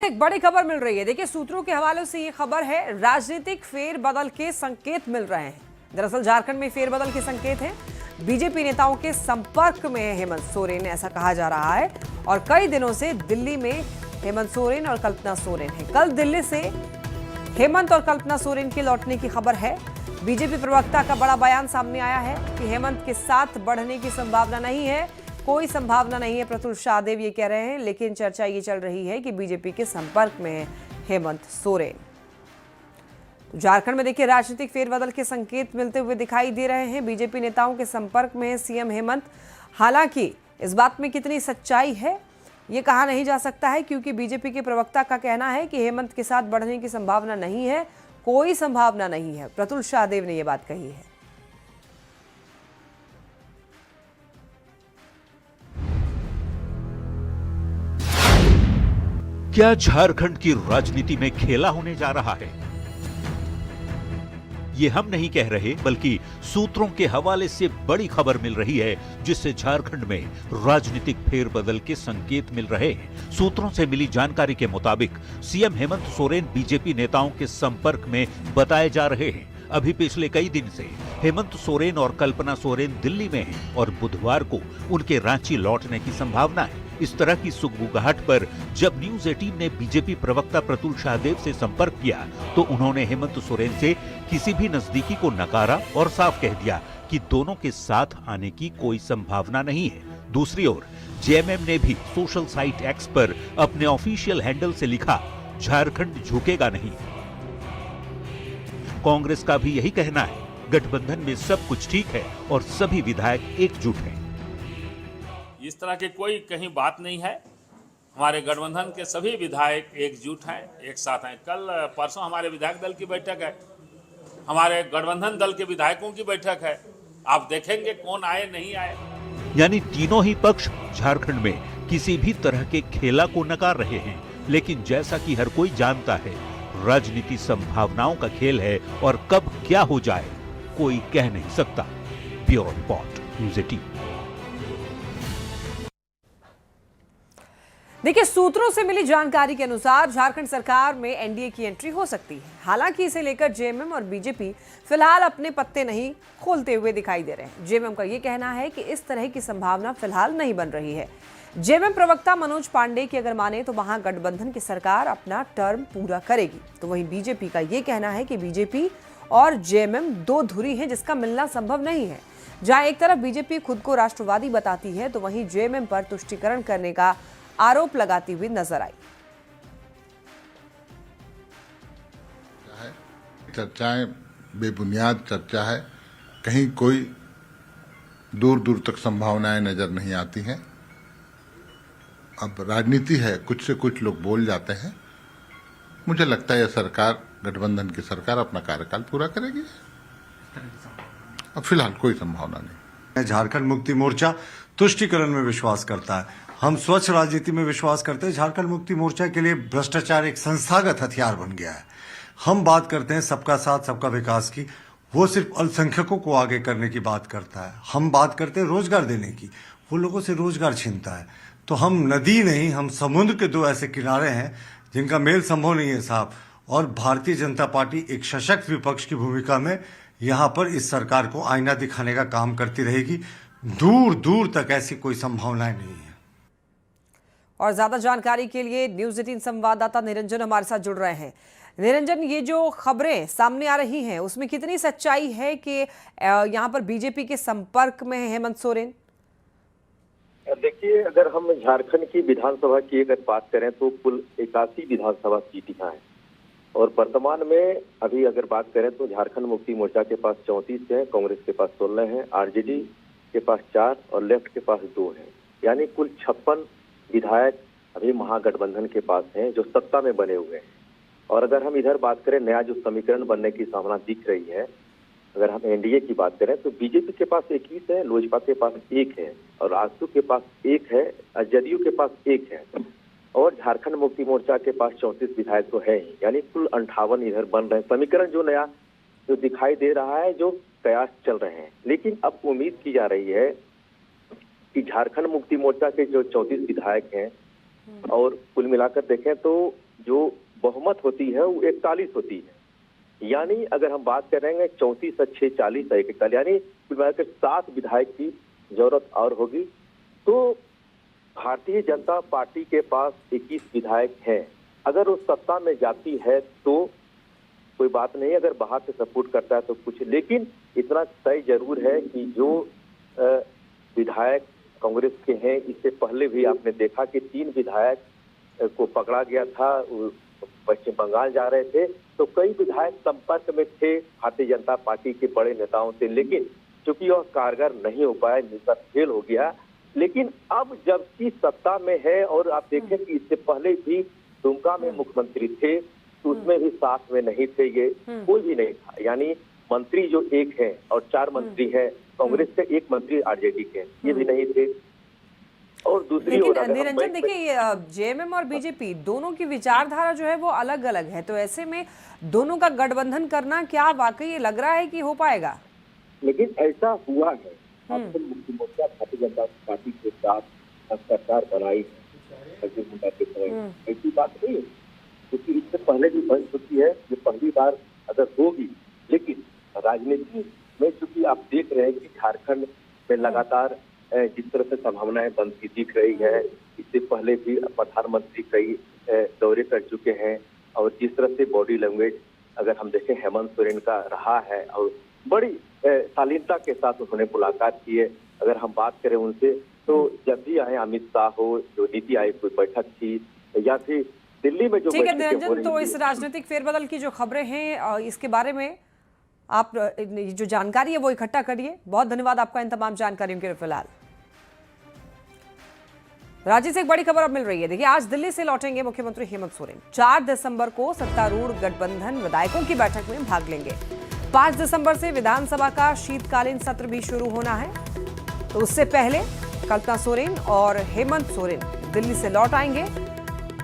एक बड़ी खबर मिल रही है। देखिए, सूत्रों के हवाले से ये खबर है, राजनीतिक फेरबदल के संकेत मिल रहे हैं। दरअसल झारखंड में फेरबदल के संकेत हैं। बीजेपी नेताओं के संपर्क में है हेमंत सोरेन, ऐसा कहा जा रहा है। और कई दिनों से दिल्ली में हेमंत सोरेन और कल्पना सोरेन है। कल दिल्ली से हेमंत और कल्पना सोरेन के लौटने की खबर है। बीजेपी प्रवक्ता का बड़ा बयान सामने आया है कि हेमंत के साथ बढ़ने की संभावना नहीं है, कोई संभावना नहीं है। प्रफुल्ल शाहदेव ये कह रहे हैं, लेकिन चर्चा ये चल रही है कि बीजेपी के संपर्क में है हेमंत सोरेन। झारखंड में देखिए, राजनीतिक फेरबदल के संकेत मिलते हुए दिखाई दे रहे हैं। बीजेपी नेताओं के संपर्क में है सीएम हेमंत। हालांकि इस बात में कितनी सच्चाई है ये कहा नहीं जा सकता है, क्योंकि बीजेपी के प्रवक्ता का कहना है कि हेमंत के साथ बढ़ने की संभावना नहीं है, कोई संभावना नहीं है। प्रफुल्ल शाहदेव ने यह बात कही है। क्या झारखंड की राजनीति में खेला होने जा रहा है? ये हम नहीं कह रहे, बल्कि सूत्रों के हवाले से बड़ी खबर मिल रही है, जिससे झारखंड में राजनीतिक फेरबदल के संकेत मिल रहे हैं। सूत्रों से मिली जानकारी के मुताबिक सीएम हेमंत सोरेन बीजेपी नेताओं के संपर्क में बताए जा रहे हैं। अभी पिछले कई दिन से हेमंत सोरेन और कल्पना सोरेन दिल्ली में हैं और बुधवार को उनके रांची लौटने की संभावना है। इस तरह की सुगबुगाहट पर जब न्यूज 18 ने बीजेपी प्रवक्ता प्रफुल्ल शाहदेव से संपर्क किया तो उन्होंने हेमंत सोरेन से किसी भी नजदीकी को नकारा और साफ कह दिया कि दोनों के साथ आने की कोई संभावना नहीं है। दूसरी ओर जेएमएम ने भी सोशल साइट एक्स पर अपने ऑफिशियल हैंडल से लिखा, झारखंड झुकेगा नहीं। कांग्रेस का भी यही कहना है, गठबंधन में सब कुछ ठीक है और सभी विधायक एकजुट हैं। इस तरह की कोई कहीं बात नहीं है। हमारे गठबंधन के सभी विधायक एकजुट हैं, एक साथ हैं। कल परसों हमारे विधायक दल की बैठक है, हमारे गठबंधन दल के विधायकों की बैठक है। आप देखेंगे कौन आए नहीं आए। यानी तीनों ही पक्ष झारखंड में किसी भी तरह के खेला को नकार रहे हैं। लेकिन जैसा कि हर कोई जानता है, राजनीति संभावनाओं का खेल है और कब क्या हो जाए कोई कह नहीं सकता। Bureau report, news 18। देखिए, सूत्रों से मिली जानकारी के अनुसार झारखंड सरकार में एनडीए की एंट्री हो सकती है। हालांकि इसे लेकर जेएमएम और बीजेपी फिलहाल अपने पत्ते नहीं खोलते हुए दिखाई दे रहे हैं। जेएमएम का यह कहना है कि इस तरह की संभावना फिलहाल नहीं बन रही है। जेएमएम प्रवक्ता मनोज पांडे की अगर माने तो वहां गठबंधन की सरकार अपना टर्म पूरा करेगी। तो वहीं बीजेपी का यह कहना है कि बीजेपी और जेएमएम दो धुरी हैं, जिसका मिलना संभव नहीं है। जहां एक तरफ बीजेपी खुद को राष्ट्रवादी बताती है, तो वहीं जेएमएम पर तुष्टीकरण करने का आरोप लगाती हुई नजर आई। चर्चाएं बेबुनियाद चर्चा है, कहीं कोई दूर दूर तक संभावनाएं नजर नहीं आती हैं। अब राजनीति है, कुछ से कुछ लोग बोल जाते हैं। मुझे लगता है यह सरकार, गठबंधन की सरकार, अपना कार्यकाल पूरा करेगी। अब फिलहाल कोई संभावना नहीं। झारखंड मुक्ति मोर्चा तुष्टीकरण में विश्वास करता है। हम स्वच्छ राजनीति में विश्वास करते हैं। झारखंड मुक्ति मोर्चा के लिए भ्रष्टाचार एक संस्थागत हथियार बन गया है। हम बात करते हैं सबका साथ सबका विकास की, वो सिर्फ अल्पसंख्यकों को आगे करने की बात करता है। हम बात करते हैं रोजगार देने की, वो लोगों से रोजगार छीनता है। तो हम नदी नहीं, हम समुद्र के दो ऐसे किनारे हैं जिनका मेल संभव नहीं है साहब। और भारतीय जनता पार्टी एक सशक्त विपक्ष की भूमिका में यहाँ पर इस सरकार को आईना दिखाने का काम करती रहेगी। दूर दूर तक ऐसी कोई संभावनाएं नहीं है। और ज्यादा जानकारी के लिए न्यूज़ 18 संवाददाता निरंजन हमारे साथ जुड़ रहे हैं। निरंजन, ये जो खबरें सामने आ रही हैं उसमें कितनी सच्चाई है कि यहाँ पर बीजेपी के संपर्क में है हेमंत सोरेन? देखिए, अगर हम झारखंड की विधानसभा की अगर बात करें तो कुल 81 विधानसभा सीट यहाँ है। और वर्तमान में अभी अगर बात करें तो झारखंड मुक्ति मोर्चा के पास 34 है, कांग्रेस के पास 16 है, आरजेडी के पास 4 और लेफ्ट के पास 2 है। यानी कुल 56 विधायक अभी महागठबंधन के पास हैं, जो सत्ता में बने हुए हैं। और अगर हम इधर बात करें, नया जो समीकरण बनने की संभावना दिख रही है, अगर हम एनडीए की बात करें तो बीजेपी के पास 21 है, लोजपा के पास 1 है और राजदू के पास 1 है और जदयू के पास 1 है और झारखंड मुक्ति मोर्चा के पास 34 विधायक तो है ही। यानी कुल 58 इधर बन रहे हैं। समीकरण जो नया जो दिखाई दे रहा है, जो कयास चल रहे हैं। लेकिन अब उम्मीद की जा रही है कि झारखंड मुक्ति मोर्चा के जो 34 विधायक हैं और कुल मिलाकर देखें तो जो बहुमत होती है वो 41 होती है। यानी अगर हम बात करेंगे 34 और 6 40 है 41, यानी कुल मिलाकर 7 विधायक की जरूरत और होगी। तो भारतीय जनता पार्टी के पास 21 विधायक हैं। अगर वो सत्ता में जाती है तो कोई बात नहीं, अगर बाहर से सपोर्ट करता है तो कुछ, लेकिन इतना तय जरूर है कि जो विधायक कांग्रेस के हैं, इससे पहले भी आपने देखा कि 3 विधायक को पकड़ा गया था, पश्चिम बंगाल जा रहे थे, तो कई विधायक संपर्क में थे भारतीय जनता पार्टी के बड़े नेताओं से, लेकिन चूंकि वह कारगर नहीं हो पाया, मिशन फेल हो गया। लेकिन अब जबकि सत्ता में है, और आप देखें कि इससे पहले भी दुमका में मुख्यमंत्री थे तो उसमें भी साथ में नहीं थे, ये कोई भी नहीं था। यानी मंत्री जो एक है और 4 मंत्री हैं कांग्रेस के, 1 मंत्री आरजेडी के, ये भी नहीं थे। और दूसरी ओर लेकिन निरंजन देखिए, जेएमएम और बीजेपी दोनों की विचारधारा जो है वो अलग अलग है, तो ऐसे में दोनों का गठबंधन करना क्या वाकई लग रहा है कि हो पाएगा? लेकिन ऐसा हुआ है, झारखंड मुक्ति मोर्चा भारतीय जनता पार्टी के साथ सरकार बनाई है, ऐसी बात नहीं है, क्योंकि इससे पहले भी बन चुकी है, ये पहली बार अगर होगी। लेकिन राजनीति में चूंकि आप देख रहे हैं कि झारखंड में लगातार जिस तरह से संभावनाएं बनती दिख रही है, इससे पहले भी प्रधानमंत्री कई दौरे कर चुके हैं, और जिस तरह से बॉडी लैंग्वेज अगर हम देखें हेमंत सोरेन का रहा है, और बड़ी शालीनता के साथ उन्होंने मुलाकात की है। अगर हम बात करें उनसे, तो जब भी आए अमित शाह हो, जो नीति आयोग की बैठक थी, या फिर दिल्ली में जो ठीक है निरंजन, तो इस राजनीतिक फेरबदल की जो खबरें हैं इसके बारे में आप जो जानकारी है वो इकट्ठा करिए। बहुत धन्यवाद आपका इन तमाम जानकारियों के लिए। फिलहाल राज्य से एक बड़ी खबर अब मिल रही है। देखिए, आज दिल्ली से लौटेंगे मुख्यमंत्री हेमंत सोरेन। 4 दिसंबर को सत्तारूढ़ गठबंधन विधायकों की बैठक में भाग लेंगे। 5 दिसंबर से विधानसभा का शीतकालीन सत्र भी शुरू होना है, तो उससे पहले कल्पना सोरेन और हेमंत सोरेन दिल्ली से लौट आएंगे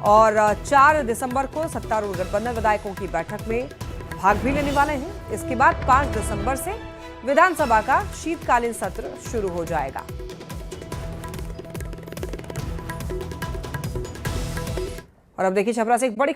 और 4 दिसंबर को सत्तारूढ़ गठबंधन विधायकों की बैठक में भाग भी लेने वाले हैं। इसके बाद 5 दिसंबर से विधानसभा का शीतकालीन सत्र शुरू हो जाएगा। और अब देखिए, छपरा से एक बड़ी